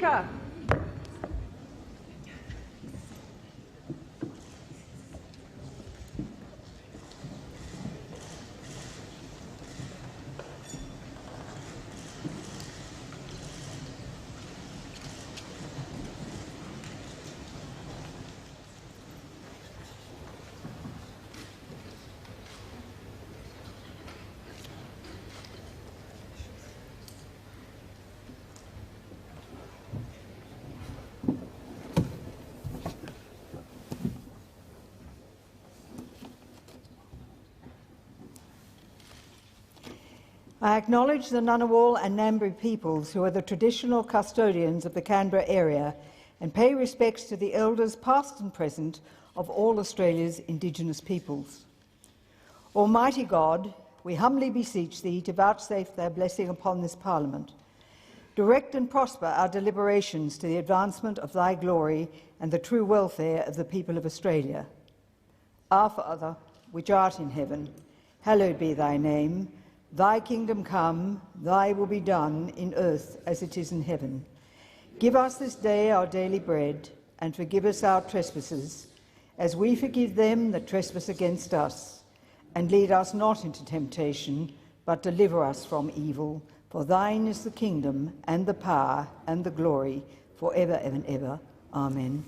Speaker. I acknowledge the Ngunnawal and Ngambri peoples who are the traditional custodians of the Canberra area and pay respects to the elders past and present of all Australia's Indigenous peoples. Almighty God, we humbly beseech Thee to vouchsafe Thy blessing upon this Parliament. Direct and prosper our deliberations to the advancement of Thy glory and the true welfare of the people of Australia. Our Father, which art in heaven, hallowed be Thy name. Thy kingdom come, Thy will be done in earth as it is in heaven. Give us this day our daily bread, and forgive us our trespasses, as we forgive them that trespass against us. And lead us not into temptation, but deliver us from evil. For Thine is the kingdom, and the power, and the glory, for ever and ever. Amen.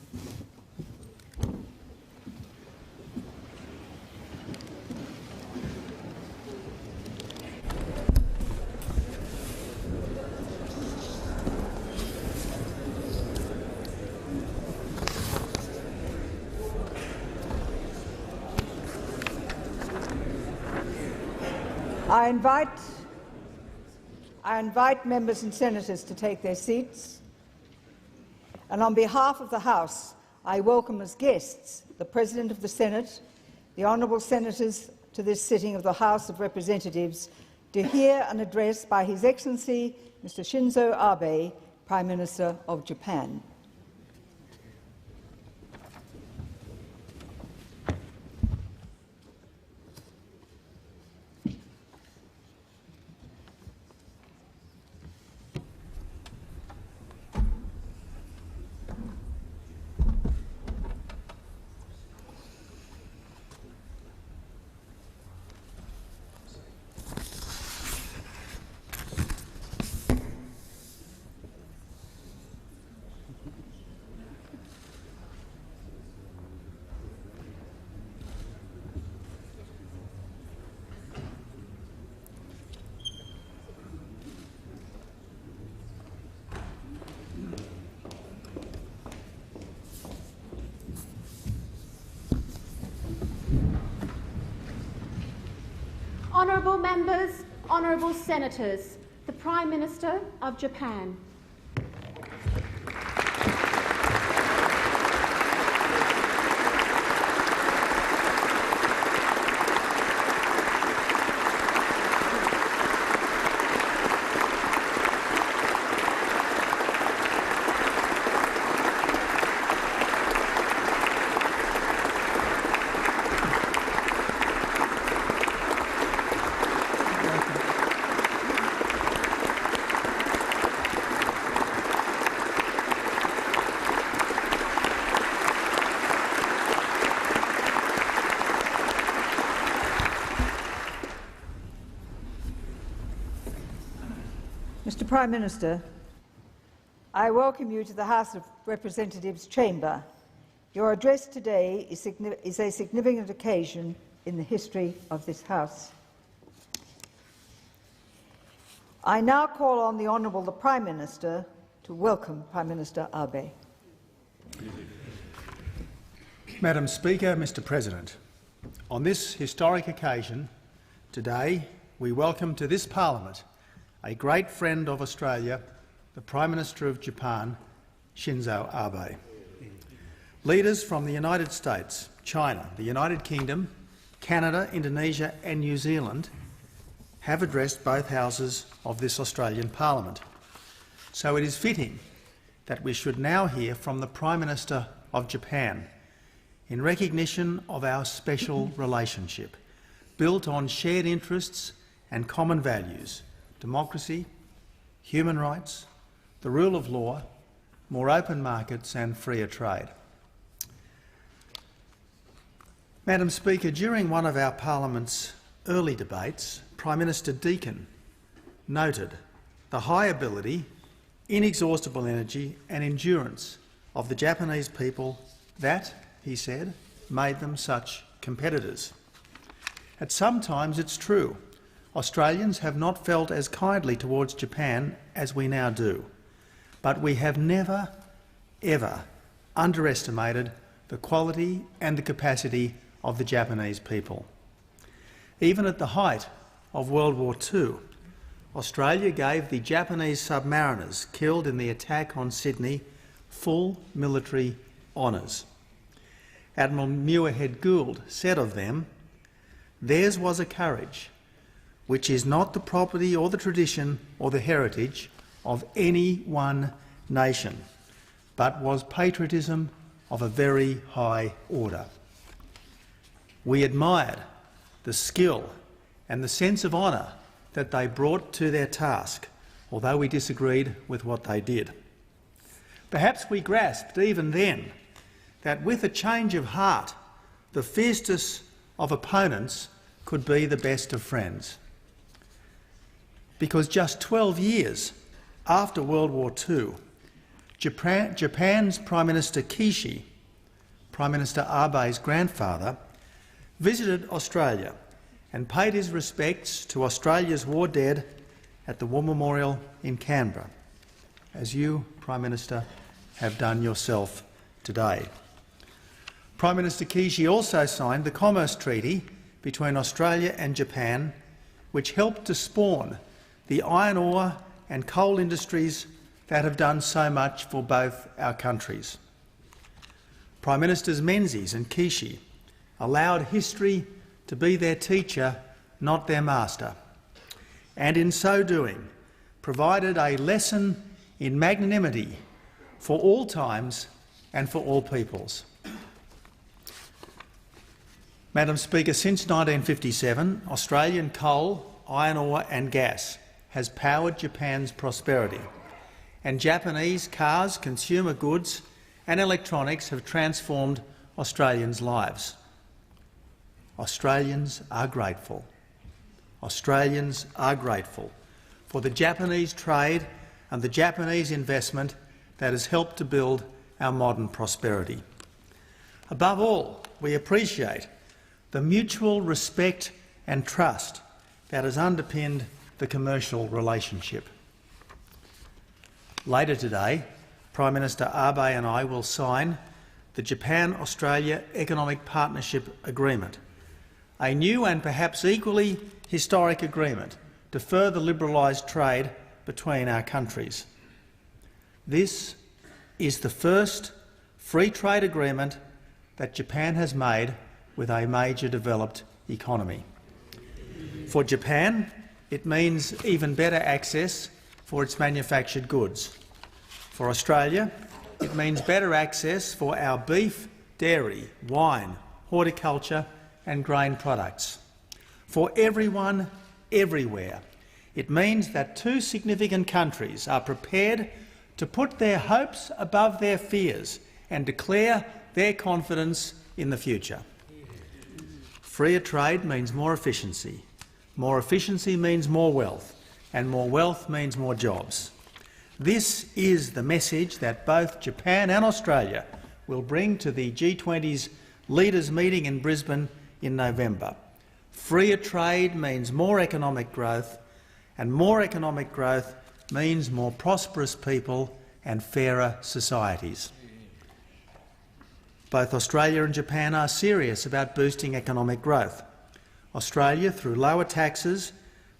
I invite members and senators to take their seats, and on behalf of the House, I welcome as guests the President of the Senate, the honourable senators to this sitting of the House of Representatives, to hear an address by His Excellency Mr. Shinzo Abe, Prime Minister of Japan. Honourable members, honourable senators, the Prime Minister of Japan. Mr. Prime Minister, I welcome you to the House of Representatives chamber. Your address today is a significant occasion in the history of this House. I now call on the Honourable the Prime Minister to welcome Prime Minister Abe. Madam Speaker, Mr. President, on this historic occasion, today we welcome to this Parliament a great friend of Australia, the Prime Minister of Japan, Shinzo Abe. Leaders from the United States, China, the United Kingdom, Canada, Indonesia and New Zealand have addressed both houses of this Australian Parliament. So it is fitting that we should now hear from the Prime Minister of Japan in recognition of our special relationship, built on shared interests and common values: democracy, human rights, the rule of law more open markets and freer trade. Madam Speaker, during one of our Parliament's early debates, Prime Minister Deakin noted the high ability, inexhaustible energy and endurance of the Japanese people that, he said, made them such competitors. At some times it's true, Australians have not felt as kindly towards Japan as we now do, but we have never, ever underestimated the quality and the capacity of the Japanese people. Even at the height of World War II, Australia gave the Japanese submariners killed in the attack on Sydney full military honours. Admiral Muirhead Gould said of them, "Theirs was a courage which is not the property or the tradition or the heritage of any one nation, but was patriotism of a very high order." We admired the skill and the sense of honour that they brought to their task, although we disagreed with what they did. Perhaps we grasped even then that with a change of heart, the fiercest of opponents could be the best of friends. Because just 12 years after World War II, Japan's Prime Minister Kishi, Prime Minister Abe's grandfather, visited Australia and paid his respects to Australia's war dead at the War Memorial in Canberra, as you, Prime Minister, have done yourself today. Prime Minister Kishi also signed the Commerce Treaty between Australia and Japan, which helped to spawn the iron ore and coal industries that have done so much for both our countries. Prime Ministers Menzies and Kishi allowed history to be their teacher, not their master, and in so doing provided a lesson in magnanimity for all times and for all peoples. Madam Speaker, since 1957, Australian coal, iron ore and gas has powered Japan's prosperity, and Japanese cars, consumer goods and electronics have transformed Australians' lives. Australians are grateful. Australians are grateful for the Japanese trade and the Japanese investment that has helped to build our modern prosperity. Above all, we appreciate the mutual respect and trust that has underpinned the commercial relationship. Later today, Prime Minister Abe and I will sign the Japan-Australia Economic Partnership Agreement, a new and perhaps equally historic agreement to further liberalise trade between our countries. This is the first free trade agreement that Japan has made with a major developed economy. For Japan, it means even better access for its manufactured goods. For Australia, it means better access for our beef, dairy, wine, horticulture and grain products. For everyone, everywhere, it means that two significant countries are prepared to put their hopes above their fears and declare their confidence in the future. Freer trade means more efficiency. More efficiency means more wealth, and more wealth means more jobs. This is the message that both Japan and Australia will bring to the G20's leaders' meeting in Brisbane in November. Freer trade means more economic growth, and more economic growth means more prosperous people and fairer societies. Both Australia and Japan are serious about boosting economic growth. Australia through lower taxes,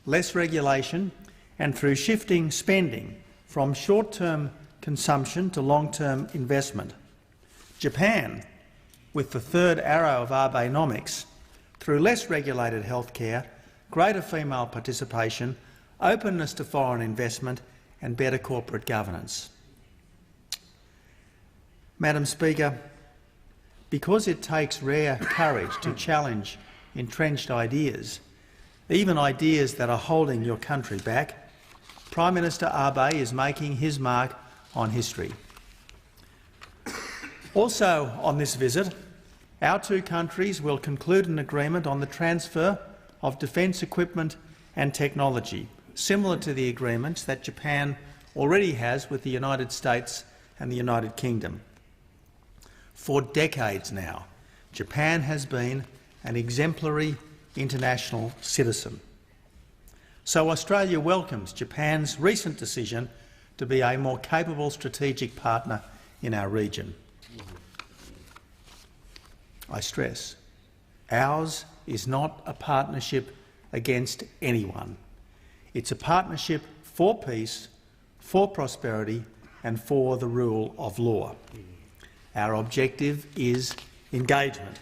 less regulation and through shifting spending from short-term consumption to long-term investment. Japan, with the third arrow of Abenomics, through less regulated healthcare, greater female participation, openness to foreign investment and better corporate governance. Madam Speaker, because it takes rare courage to challenge entrenched ideas, even ideas that are holding your country back, Prime Minister Abe is making his mark on history. Also on this visit, our two countries will conclude an agreement on the transfer of defence equipment and technology, similar to the agreements that Japan already has with the United States and the United Kingdom. For decades now, Japan has been an exemplary international citizen. So Australia welcomes Japan's recent decision to be a more capable strategic partner in our region. I stress, ours is not a partnership against anyone. It's a partnership for peace, for prosperity and for the rule of law. Our objective is engagement.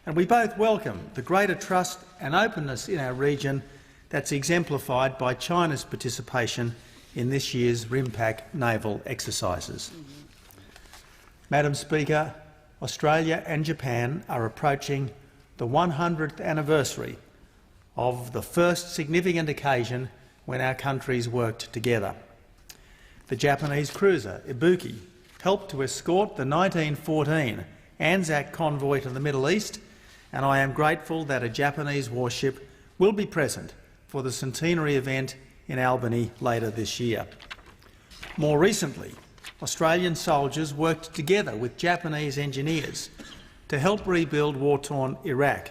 And we both welcome the greater trust and openness in our region that's exemplified by China's participation in this year's RIMPAC naval exercises. Madam Speaker, Australia and Japan are approaching the 100th anniversary of the first significant occasion when our countries worked together. The Japanese cruiser Ibuki helped to escort the 1914 Anzac convoy to the Middle East, and I am grateful that a Japanese warship will be present for the centenary event in Albany later this year. More recently, Australian soldiers worked together with Japanese engineers to help rebuild war-torn Iraq.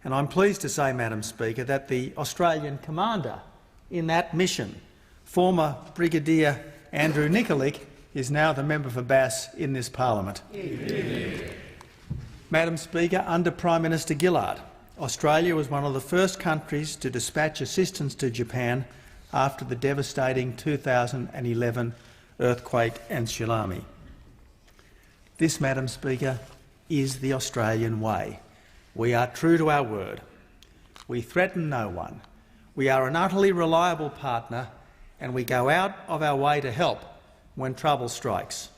And I'm pleased to say, Madam Speaker, that the Australian commander in that mission, former Brigadier Andrew Nikolic, is now the member for Bass in this parliament. Madam Speaker, under Prime Minister Gillard, Australia was one of the first countries to dispatch assistance to Japan after the devastating 2011 earthquake and tsunami. This, Madam Speaker, is the Australian way. We are true to our word. We threaten no one. We are an utterly reliable partner, and we go out of our way to help when trouble strikes.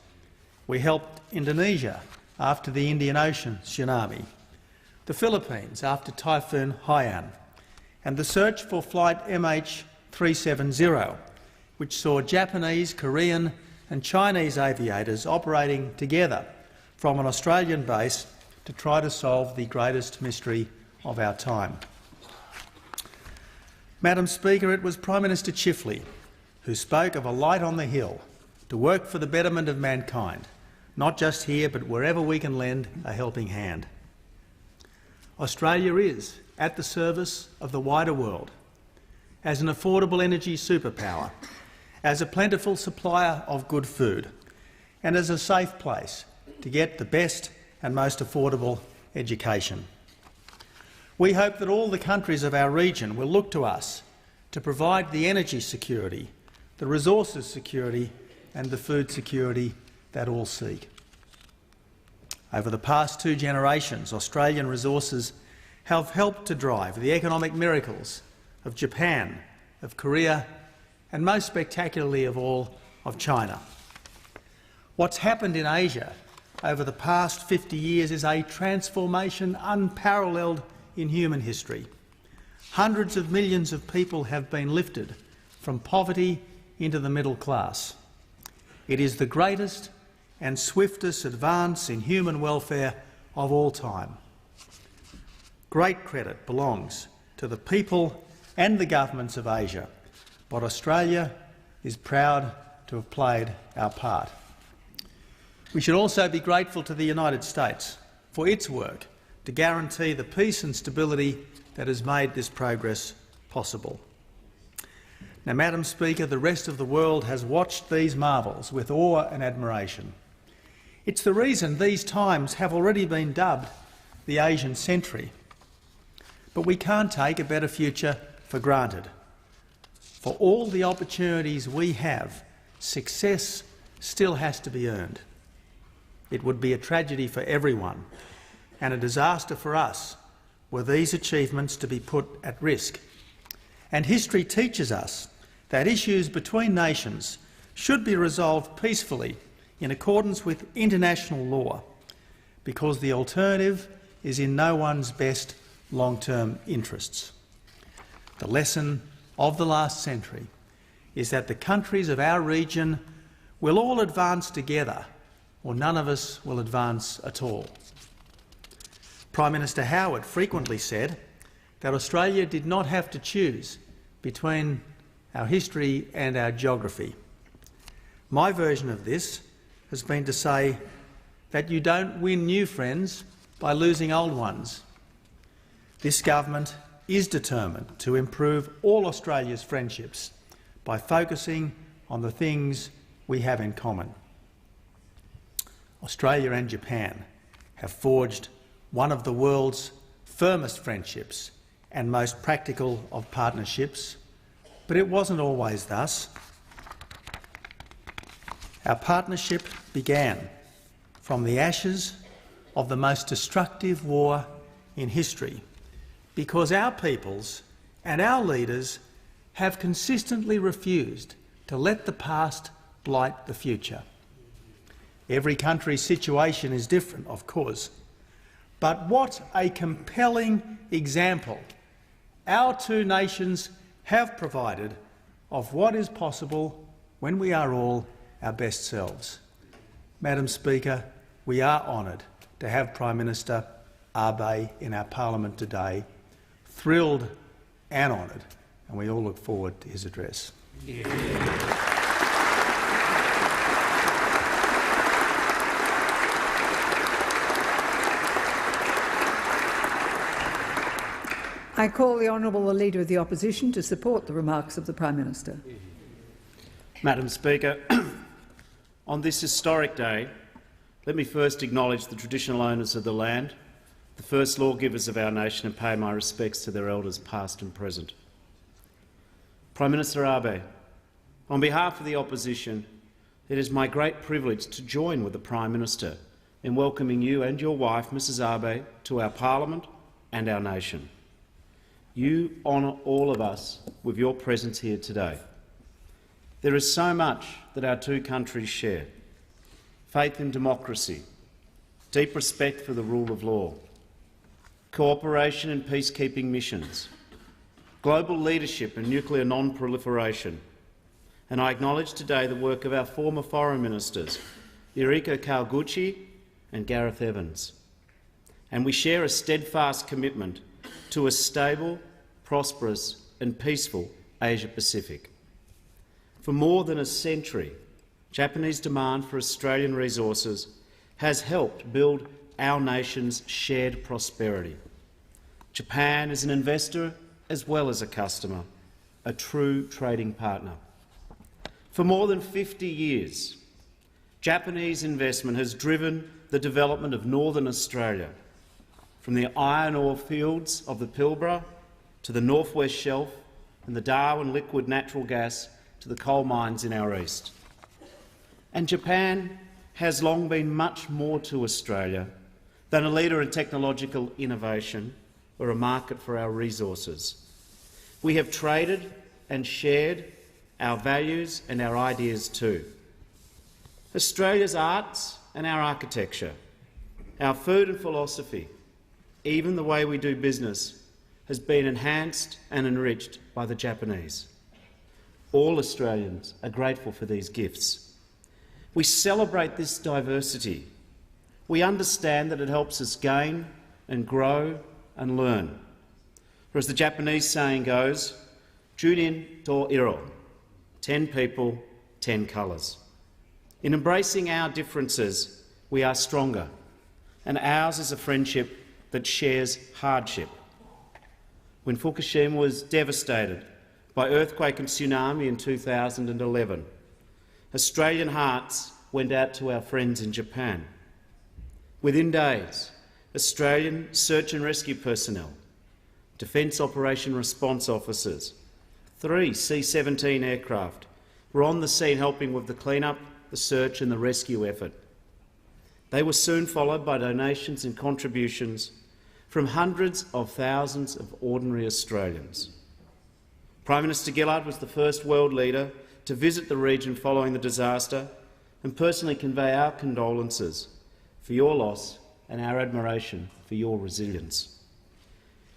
We helped Indonesia after the Indian Ocean tsunami, the Philippines after Typhoon Haiyan, and the search for Flight MH370, which saw Japanese, Korean and Chinese aviators operating together from an Australian base to try to solve the greatest mystery of our time. Madam Speaker, it was Prime Minister Chifley who spoke of a light on the hill to work for the betterment of mankind, not just here but wherever we can lend a helping hand. Australia is at the service of the wider world, as an affordable energy superpower, as a plentiful supplier of good food, and as a safe place to get the best and most affordable education. We hope that all the countries of our region will look to us to provide the energy security, the resources security and the food security that all seek. Over the past 2 generations, Australian resources have helped to drive the economic miracles of Japan, of Korea and, most spectacularly of all, of China. What's happened in Asia over the past 50 years is a transformation unparalleled in human history. Hundreds of millions of people have been lifted from poverty into the middle class. It is the greatest and swiftest advance in human welfare of all time. Great credit belongs to the people and the governments of Asia, but Australia is proud to have played our part. We should also be grateful to the United States for its work to guarantee the peace and stability that has made this progress possible. Now, Madam Speaker, the rest of the world has watched these marvels with awe and admiration. It's the reason these times have already been dubbed the Asian century. But we can't take a better future for granted. For all the opportunities we have, success still has to be earned. It would be a tragedy for everyone and a disaster for us were these achievements to be put at risk. And history teaches us that issues between nations should be resolved peacefully in accordance with international law, because the alternative is in no one's best long-term interests. The lesson of the last century is that the countries of our region will all advance together or none of us will advance at all. Prime Minister Howard frequently said that Australia did not have to choose between our history and our geography. My version of this has been to say that you don't win new friends by losing old ones. This government is determined to improve all Australia's friendships by focusing on the things we have in common. Australia and Japan have forged one of the world's firmest friendships and most practical of partnerships, but it wasn't always thus. Our partnership began from the ashes of the most destructive war in history, because our peoples and our leaders have consistently refused to let the past blight the future. Every country's situation is different, of course, but what a compelling example our two nations have provided of what is possible when we are all our best selves. Madam Speaker, we are honoured to have Prime Minister Abe in our parliament today, thrilled and honoured, and we all look forward to his address. I call the Honourable Leader of the Opposition to support the remarks of the Prime Minister. Madam Speaker, on this historic day, let me first acknowledge the traditional owners of the land, the first lawgivers of our nation, and pay my respects to their elders past and present. Prime Minister Abe, on behalf of the Opposition, it is my great privilege to join with the Prime Minister in welcoming you and your wife, Mrs Abe, to our Parliament and our nation. You honour all of us with your presence here today. There is so much that our two countries share: faith in democracy, deep respect for the rule of law, cooperation in peacekeeping missions, global leadership and nuclear non-proliferation. And I acknowledge today the work of our former foreign ministers, Yuriko Kawaguchi and Gareth Evans. And we share a steadfast commitment to a stable, prosperous and peaceful Asia-Pacific. For more than a century, Japanese demand for Australian resources has helped build our nation's shared prosperity. Japan is an investor as well as a customer, a true trading partner. For more than 50 years, Japanese investment has driven the development of northern Australia, from the iron ore fields of the Pilbara to the Northwest Shelf and the Darwin liquid natural gas to the coal mines in our east. And Japan has long been much more to Australia than a leader in technological innovation or a market for our resources. We have traded and shared our values and our ideas too. Australia's arts and our architecture, our food and philosophy, even the way we do business, has been enhanced and enriched by the Japanese. All Australians are grateful for these gifts. We celebrate this diversity. We understand that it helps us gain and grow and learn. Or as the Japanese saying goes, Junin to iro, 10 people, 10 colours. In embracing our differences, we are stronger, and ours is a friendship that shares hardship. When Fukushima was devastated by earthquake and tsunami in 2011, Australian hearts went out to our friends in Japan. Within days, Australian search and rescue personnel, Defence Operation Response officers, 3 C-17 aircraft were on the scene helping with the clean-up, the search and the rescue effort. They were soon followed by donations and contributions from hundreds of thousands of ordinary Australians. Prime Minister Gillard was the first world leader to visit the region following the disaster and personally convey our condolences for your loss and our admiration for your resilience.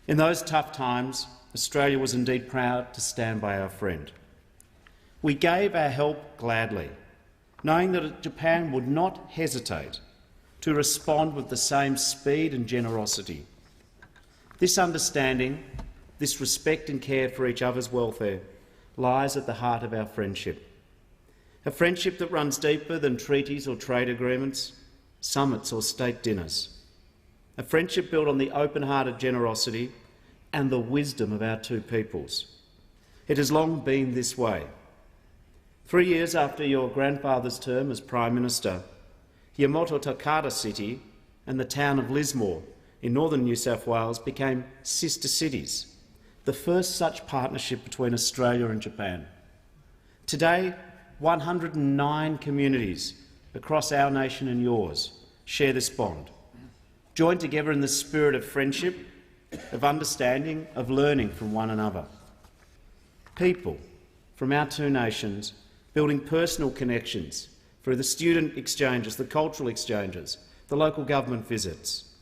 In those tough times, Australia was indeed proud to stand by our friend. We gave our help gladly, knowing that Japan would not hesitate to respond with the same speed and generosity. This understanding, this respect and care for each other's welfare, lies at the heart of our friendship. A friendship that runs deeper than treaties or trade agreements, summits or state dinners. A friendship built on the open-hearted generosity and the wisdom of our two peoples. It has long been this way. 3 years after your grandfather's term as Prime Minister, Yamato Takata City and the town of Lismore in northern New South Wales became sister cities, the first such partnership between Australia and Japan. Today, 109 communities across our nation and yours share this bond, joined together in the spirit of friendship, of understanding, of learning from one another. People from our two nations building personal connections through the student exchanges, the cultural exchanges, the local government visits.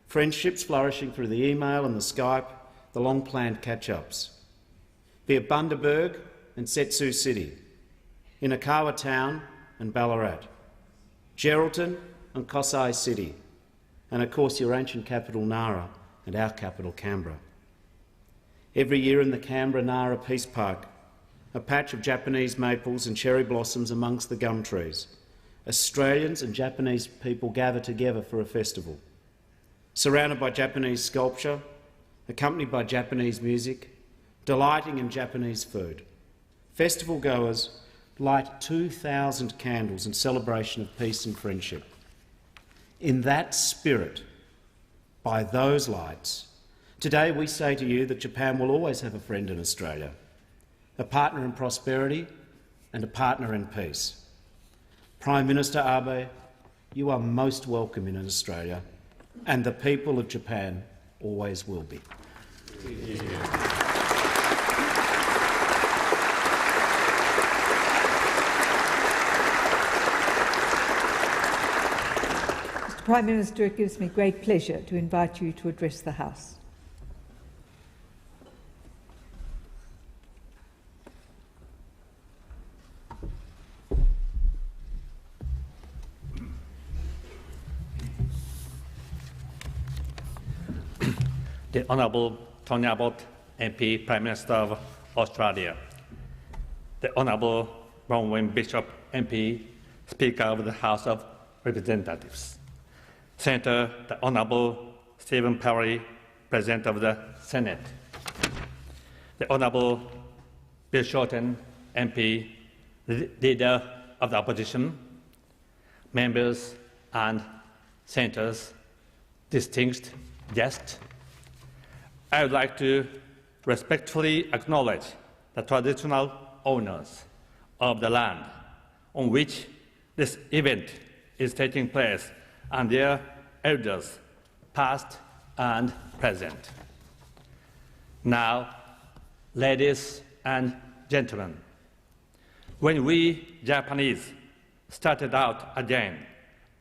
Friendships flourishing through the email and the Skype, the long-planned catch-ups. Be it Bundaberg and Setsu City, in Okawa Town and Ballarat, Geraldton and Kosai City, and of course your ancient capital Nara and our capital Canberra. Every year in the Canberra-Nara Peace Park, a patch of Japanese maples and cherry blossoms amongst the gum trees, Australians and Japanese people gather together for a festival. Surrounded by Japanese sculpture, accompanied by Japanese music, delighting in Japanese food. Festival goers light 2,000 candles in celebration of peace and friendship. In that spirit, by those lights, today we say to you that Japan will always have a friend in Australia, a partner in prosperity and a partner in peace. Prime Minister Abe, you are most welcome in Australia, and the people of Japan always will be. Mr. Prime Minister, it gives me great pleasure to invite you to address the House. The Honourable Tony Abbott, MP, Prime Minister of Australia. The Honourable Bronwyn Bishop, MP, Speaker of the House of Representatives. Senator, the Honourable Stephen Perry, President of the Senate. The Honourable Bill Shorten, MP, Leader of the Opposition. Members and Senators, distinguished guests, I would like to respectfully acknowledge the traditional owners of the land on which this event is taking place and their elders, past and present. Now, ladies and gentlemen, when we Japanese started out again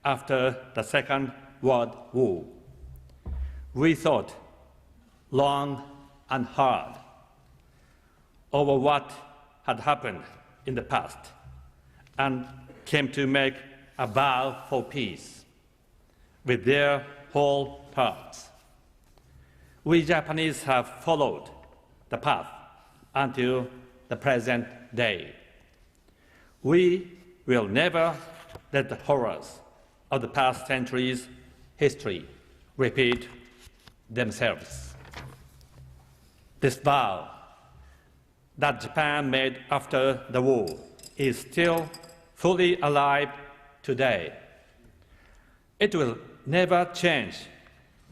after the Second World War, we thought long and hard over what had happened in the past and came to make a vow for peace with their whole hearts. We Japanese have followed the path until the present day. We will never let the horrors of the past centuries' history repeat themselves. This vow that Japan made after the war is still fully alive today. It will never change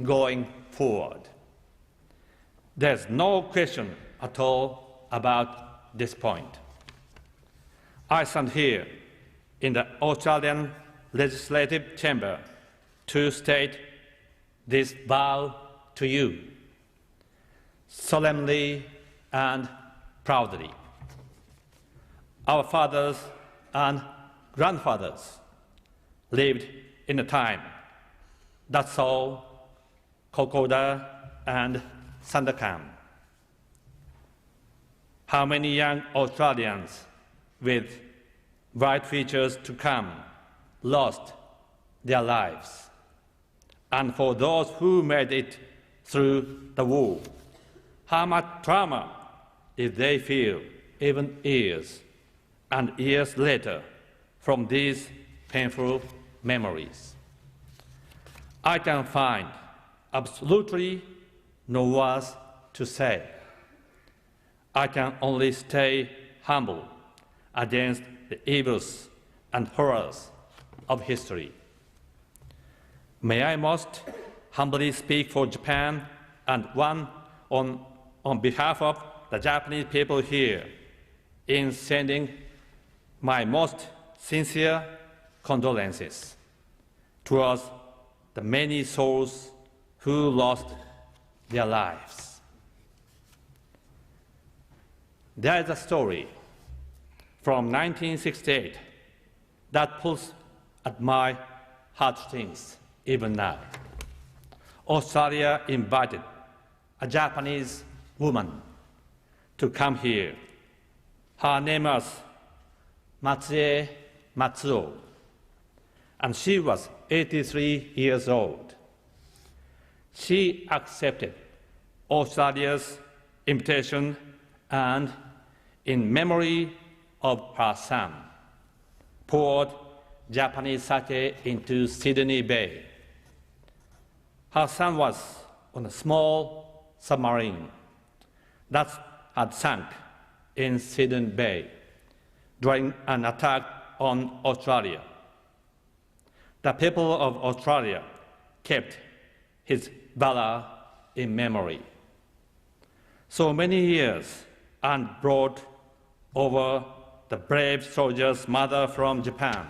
going forward. There's no question at all about this point. I stand here in the Australian Legislative Chamber to state this vow to you, solemnly and proudly. Our fathers and grandfathers lived in a time that saw Kokoda and Sandakan. How many young Australians with bright futures to come lost their lives. And for those who made it through the war, how much trauma did they feel even years and years later from these painful memories? I can find absolutely no words to say. I can only stay humble against the evils and horrors of history. May I most humbly speak for Japan and on behalf of the Japanese people here in sending my most sincere condolences towards the many souls who lost their lives. There is a story from 1968 that pulls at my heartstrings even now. Australia invited a Japanese woman to come here. Her name was Matsue Matsuo, and she was 83 years old. She accepted Australia's invitation and, in memory of her son, poured Japanese sake into Sydney Bay. Her son was on a small submarine that had sunk in Sydney Bay during an attack on Australia. The people of Australia kept his valor in memory. So many years and brought over the brave soldier's mother from Japan.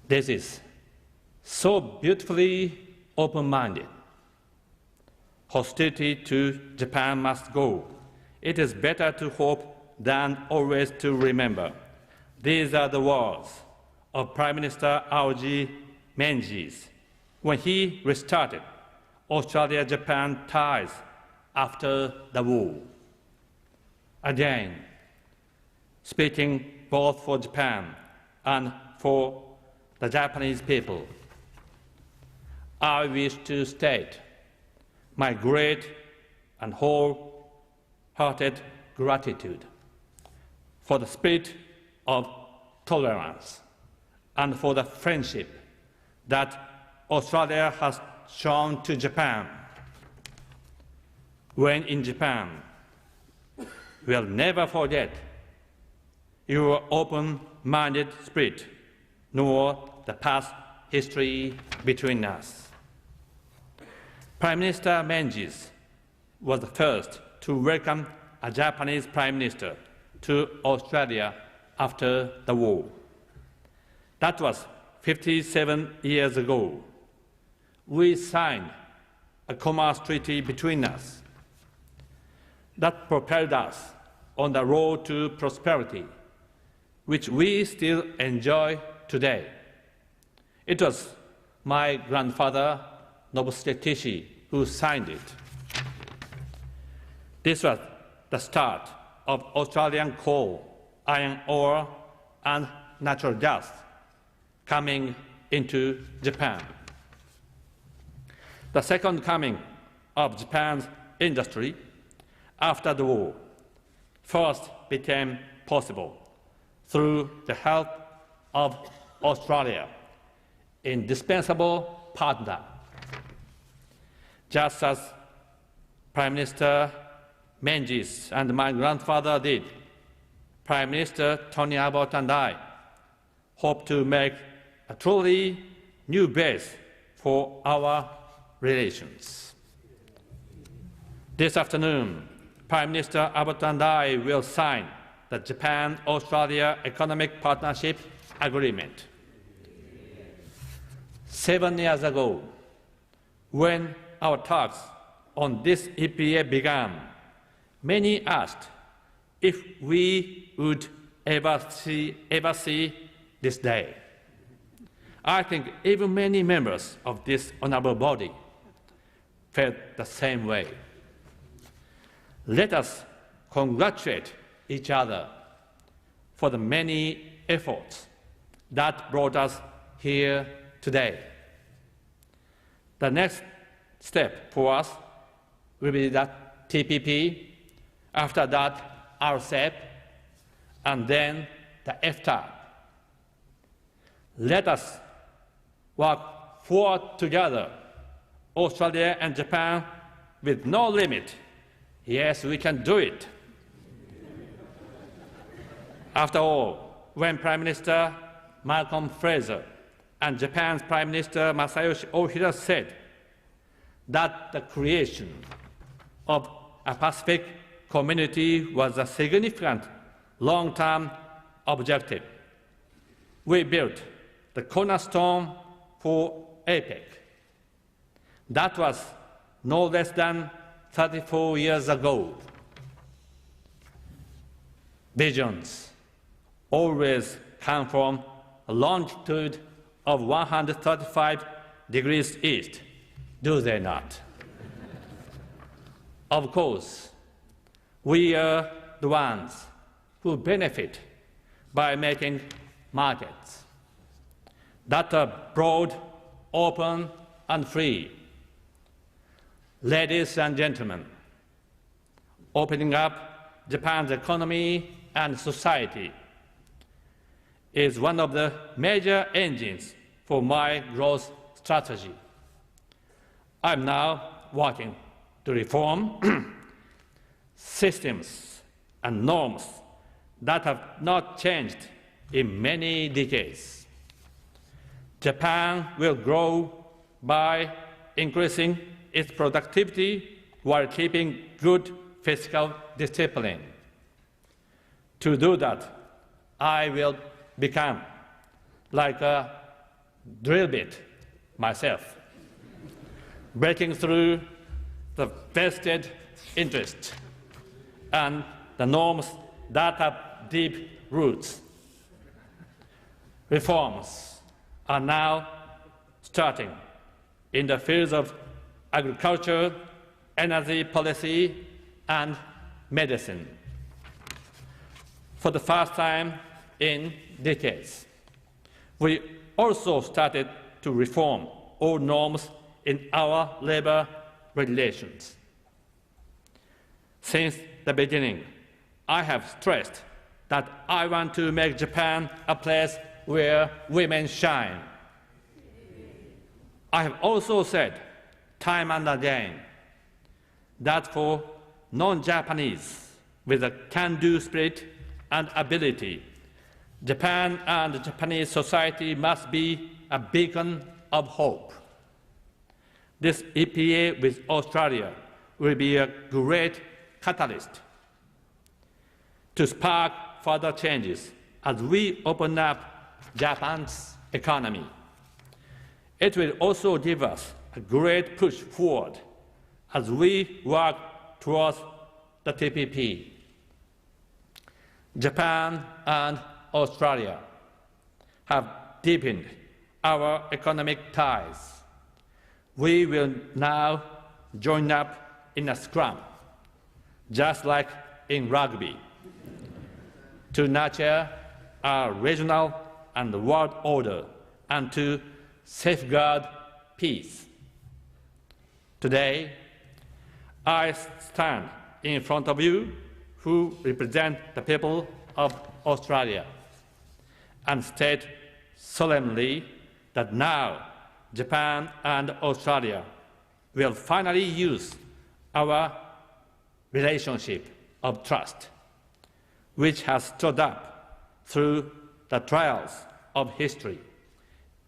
This is so beautifully open-minded. Hostility to Japan must go. It is better to hope than always to remember. These are the words of Prime Minister Aoji Menzies when he restarted Australia-Japan ties after the war. Again, speaking both for Japan and for the Japanese people, I wish to state my great and wholehearted gratitude for the spirit of tolerance and for the friendship that Australia has shown to Japan. When in Japan, we'll never forget your open-minded spirit, nor the past history between us. Prime Minister Menzies was the first to welcome a Japanese Prime Minister to Australia after the war. That was 57 years ago. We signed a commerce treaty between us that propelled us on the road to prosperity, which we still enjoy today. It was my grandfather, Nobusuke Kishi, who signed it. This was the start of Australian coal, iron ore, and natural gas coming into Japan. The second coming of Japan's industry after the war first became possible through the help of Australia, indispensable partner. Just as Prime Minister Menzies and my grandfather did, Prime Minister Tony Abbott and I hope to make a truly new base for our relations. This afternoon, Prime Minister Abbott and I will sign the Japan-Australia Economic Partnership Agreement. 7 years ago, when our talks on this EPA began, many asked if we would ever see this day. I think even many members of this honourable body felt the same way. Let us congratulate each other for the many efforts that brought us here today. The next step for us will be the TPP, after that RCEP, and then the FTA. Let us work forward together, Australia and Japan, with no limit. Yes, we can do it. After all, when Prime Minister Malcolm Fraser and Japan's Prime Minister Masayoshi Ohira said that the creation of a Pacific community was a significant long-term objective, we built the cornerstone for APEC. That was no less than 34 years ago. Visions always come from a longitude of 135 degrees east, do they not? Of course, we are the ones who benefit by making markets that are broad, open, and free. Ladies and gentlemen, opening up Japan's economy and society is one of the major engines for my growth strategy. I'm now working to reform systems and norms that have not changed in many decades. Japan will grow by increasing its productivity while keeping good fiscal discipline. To do that, I will become like a drill bit myself, breaking through the vested interest and the norms that have deep roots. Reforms are now starting in the fields of agriculture, energy policy, and medicine. For the first time in decades, we also started to reform all norms in our labor regulations. Since the beginning, I have stressed that I want to make Japan a place where women shine. I have also said time and again that for non-Japanese with a can-do spirit and ability, Japan and Japanese society must be a beacon of hope. This EPA with Australia will be a great catalyst to spark further changes as we open up Japan's economy. It will also give us a great push forward as we work towards the TPP. Japan and Australia have deepened our economic ties. We will now join up in a scrum, just like in rugby, to nurture our regional and world order and to safeguard peace. Today, I stand in front of you who represent the people of Australia and state solemnly that now Japan and Australia will finally use our relationship of trust, which has stood up through the trials of history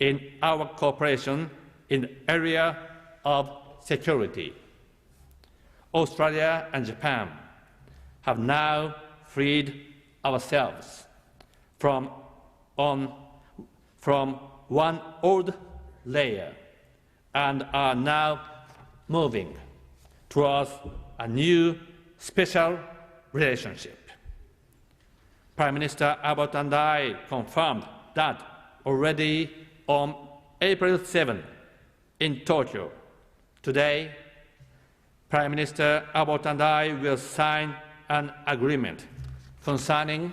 in our cooperation in the area of security. Australia and Japan have now freed ourselves from one old layer and are now moving towards a new special relationship. Prime Minister Abbott and I confirmed that already on April 7 in Tokyo. Today, Prime Minister Abbott and I will sign an agreement concerning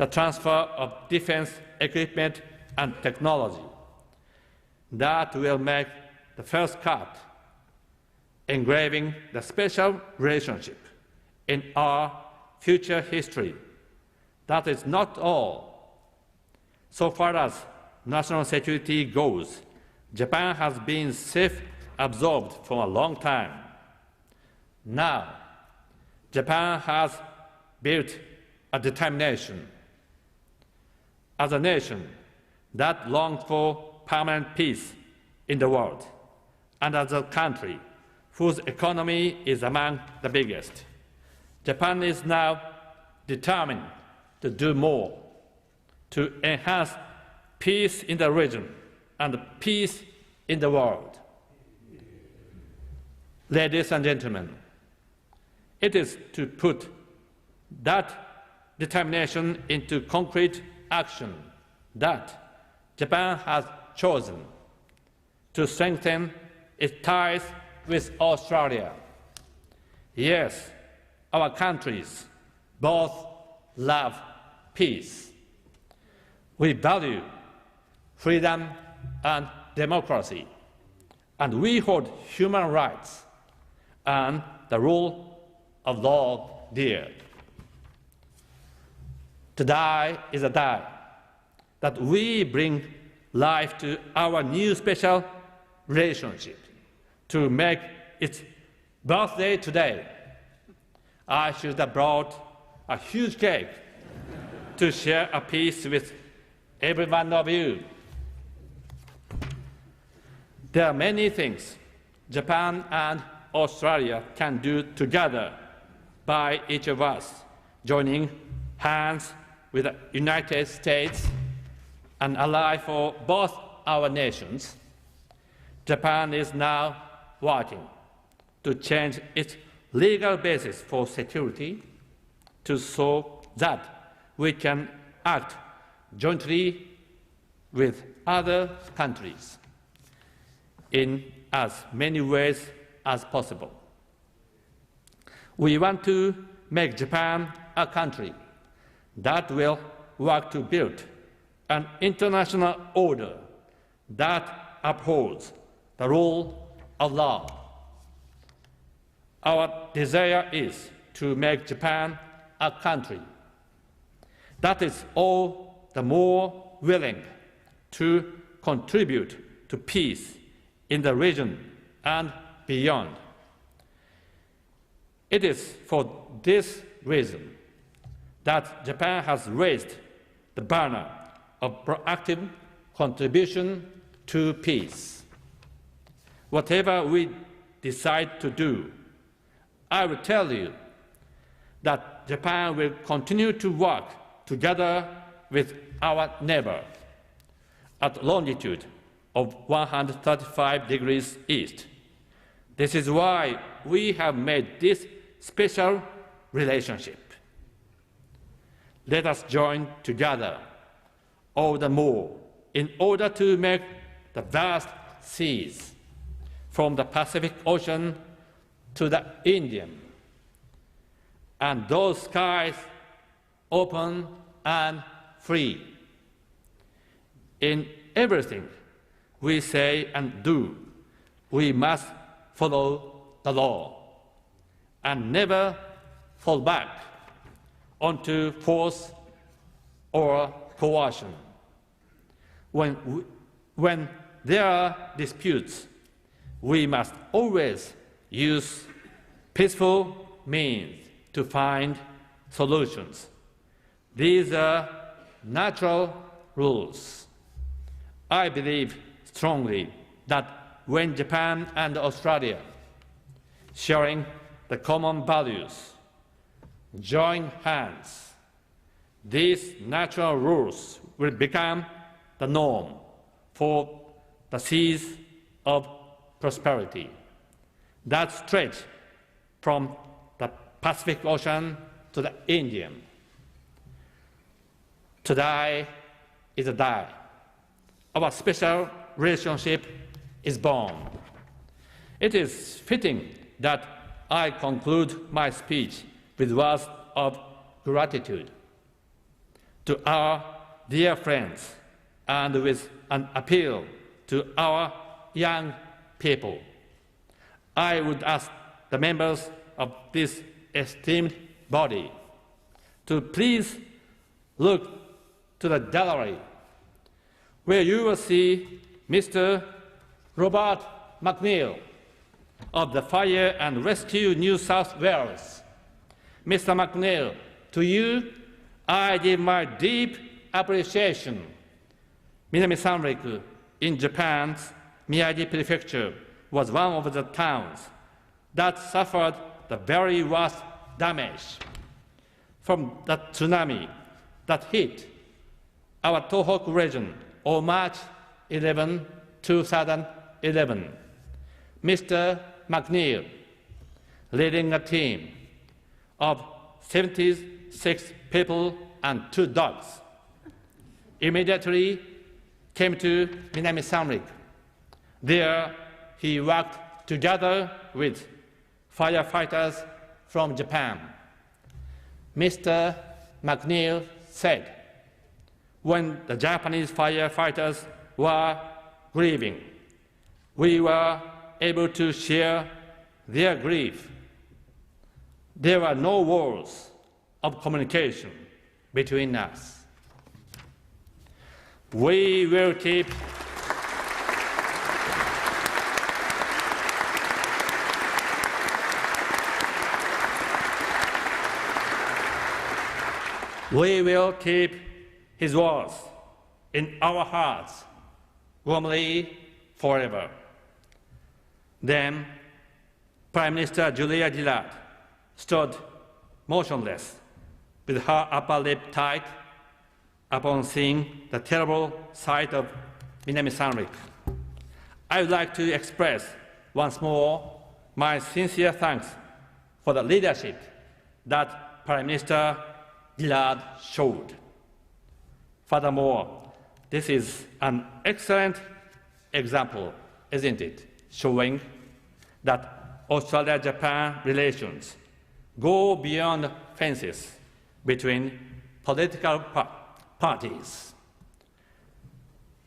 the transfer of defense equipment and technology. That will make the first cut, engraving the special relationship in our future history. That is not all. So far as national security goes, Japan has been self-absorbed for a long time. Now, Japan has built a determination. As a nation that longs for permanent peace in the world, and as a country whose economy is among the biggest, Japan is now determined to do more to enhance peace in the region and peace in the world. Ladies and gentlemen, it is to put that determination into concrete action that Japan has chosen to strengthen its ties with Australia. Yes, our countries both love peace. We value freedom and democracy, and we hold human rights and the rule of law dear. Today is a day that we bring life to our new special relationship. To make its birthday today, I should have brought a huge cake to share a piece with every one of you. There are many things Japan and Australia can do together by each of us joining hands with the United States, an ally for both our nations. Japan is now working to change its legal basis for security so that we can act jointly with other countries in as many ways as possible. We want to make Japan a country that will work to build an international order that upholds the rule of law. Our desire is to make Japan a country that is all the more willing to contribute to peace in the region and beyond. It is for this reason that Japan has raised the banner of proactive contribution to peace. Whatever we decide to do, I will tell you that Japan will continue to work together with our neighbor at longitude of 135 degrees east. This is why we have made this special relationship. Let us join together all the more in order to make the vast seas from the Pacific Ocean to the Indian, and those skies open and free. In everything we say and do, we must follow the law and never fall back onto force or coercion. When there are disputes, we must always use peaceful means to find solutions. These are natural rules. I believe strongly that when Japan and Australia, sharing the common values, join hands, these natural rules will become the norm for the seas of prosperity that stretch from the Pacific Ocean to the Indian. Today is a day. Our special relationship is born. It is fitting that I conclude my speech with words of gratitude. to our dear friends and with an appeal to our young people, I would ask the members of this esteemed body to please look to the gallery, where you will see Mr. Robert McNeil of the Fire and Rescue New South Wales. Mr. McNeil, to you I give my deep appreciation. Minami Sanriku in Japan's Miyagi Prefecture was one of the towns that suffered the very worst damage from the tsunami that hit our Tohoku region on March 11, 2011. Mr. McNeil, leading a team of 76 people and 2 dogs, immediately came to Minami Sanriku. There, he worked together with firefighters from Japan. Mr. McNeil said, when the Japanese firefighters were grieving, we were able to share their grief. There were no walls of communication between us. We will keep his words in our hearts warmly forever. Then Prime Minister Julia Gillard stood motionless with her upper lip tight upon seeing the terrible sight of Minami Sanriku. I would like to express once more my sincere thanks for the leadership that Prime Minister Gillard showed. Furthermore, this is an excellent example, isn't it, showing that Australia-Japan relations go beyond fences between political parties.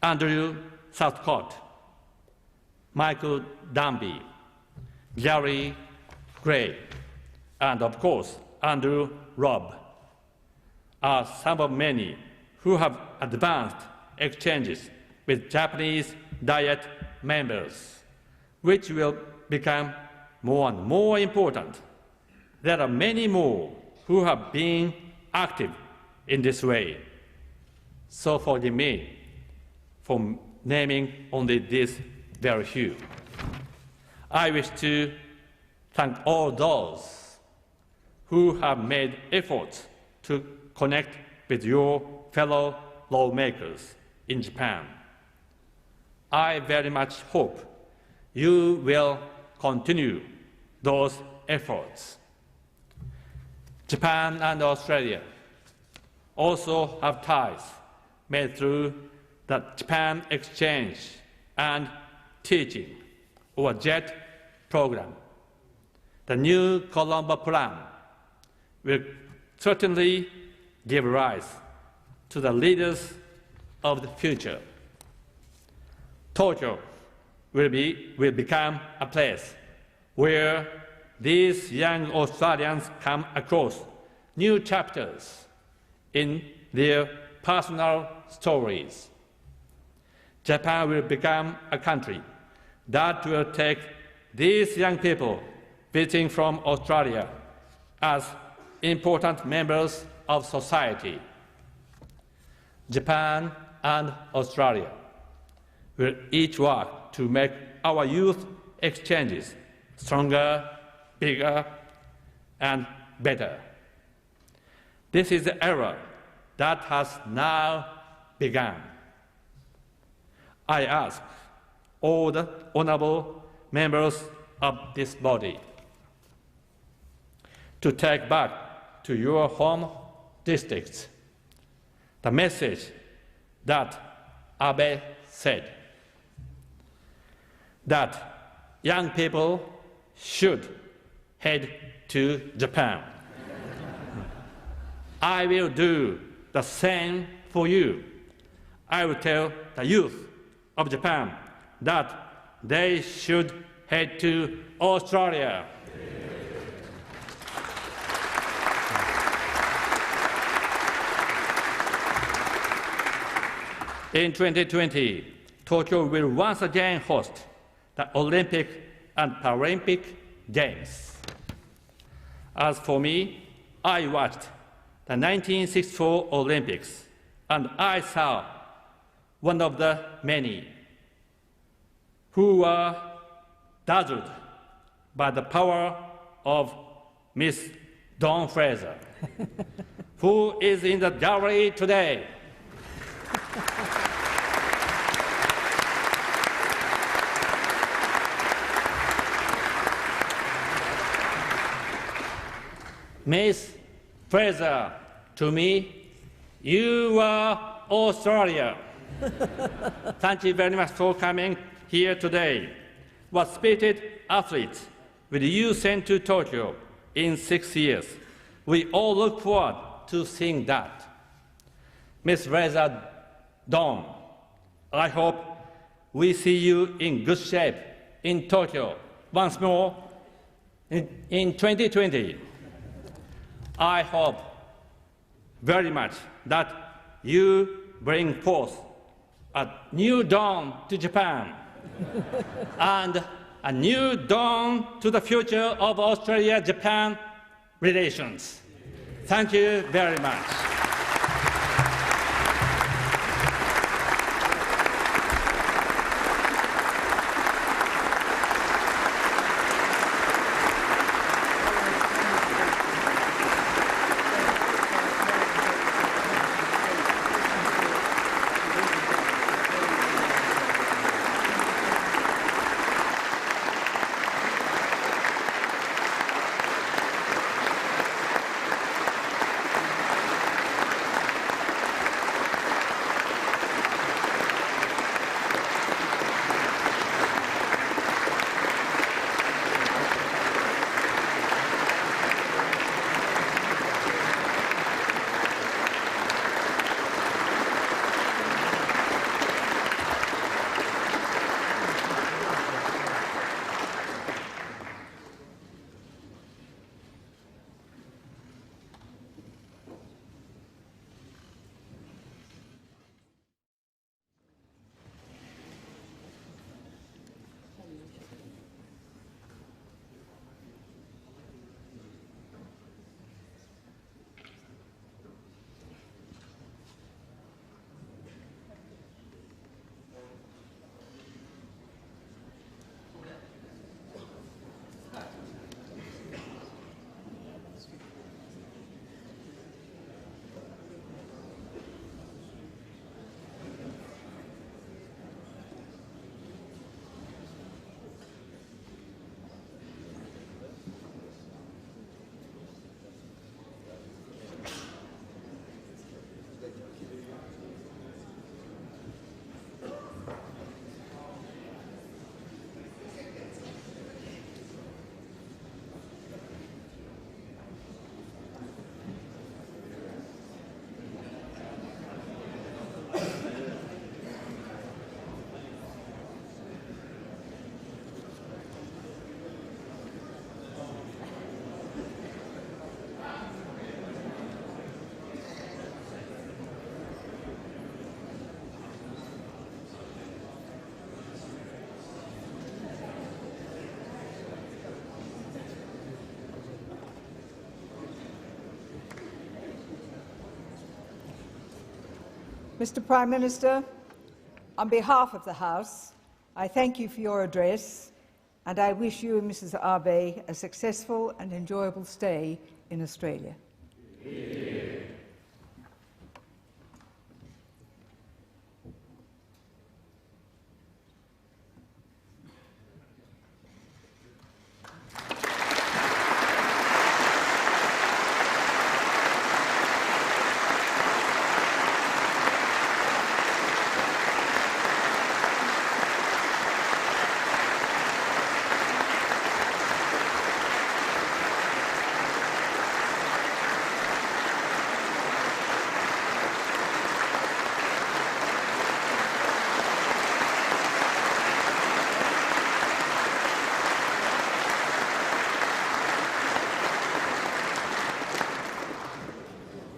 Andrew Southcott, Michael Danby, Gary Gray, and of course Andrew Robb are some of many who have advanced exchanges with Japanese Diet members, which will become more and more important. There are many more who have been active in this way. So forgive me for naming only these very few. I wish to thank all those who have made efforts to connect with your fellow lawmakers in Japan. I very much hope you will continue those efforts. Japan and Australia also have ties made through the Japan Exchange and Teaching, or JET program. The new Colombo Plan will certainly give rise to the leaders of the future. Tokyo will become a place where these young Australians come across new chapters in their personal stories. Japan will become a country that will take these young people visiting from Australia as important members of society. Japan and Australia will each work to make our youth exchanges stronger, bigger, and better. This is the era that has now begun. I ask all the honourable members of this body to take back to your home districts the message that Abe said, that young people should head to Japan. I will do the same for you. I will tell the youth of Japan that they should head to Australia. In 2020, Tokyo will once again host the Olympic and Paralympic Games. As for me, I watched the 1964 Olympics, and I saw one of the many who were dazzled by the power of Miss Dawn Fraser, who is in the gallery today. Miss Fraser, to me, you are Australia. Thank you very much for coming here today. What spirited athletes will you send to Tokyo in 6 years? We all look forward to seeing that. Miss Fraser Dawn, I hope we see you in good shape in Tokyo once more in 2020. I hope very much that you bring forth a new dawn to Japan and a new dawn to the future of Australia-Japan relations. Thank you very much. Mr. Prime Minister, on behalf of the House, I thank you for your address and I wish you and Mrs. Abe a successful and enjoyable stay in Australia.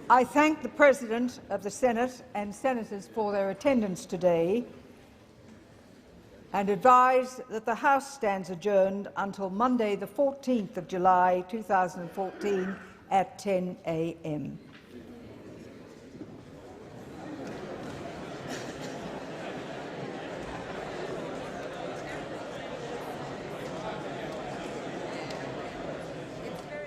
I thank the President of the Senate and Senators for their attendance today and advise that the House stands adjourned until Monday, the 14th of July 2014 at 10 a.m.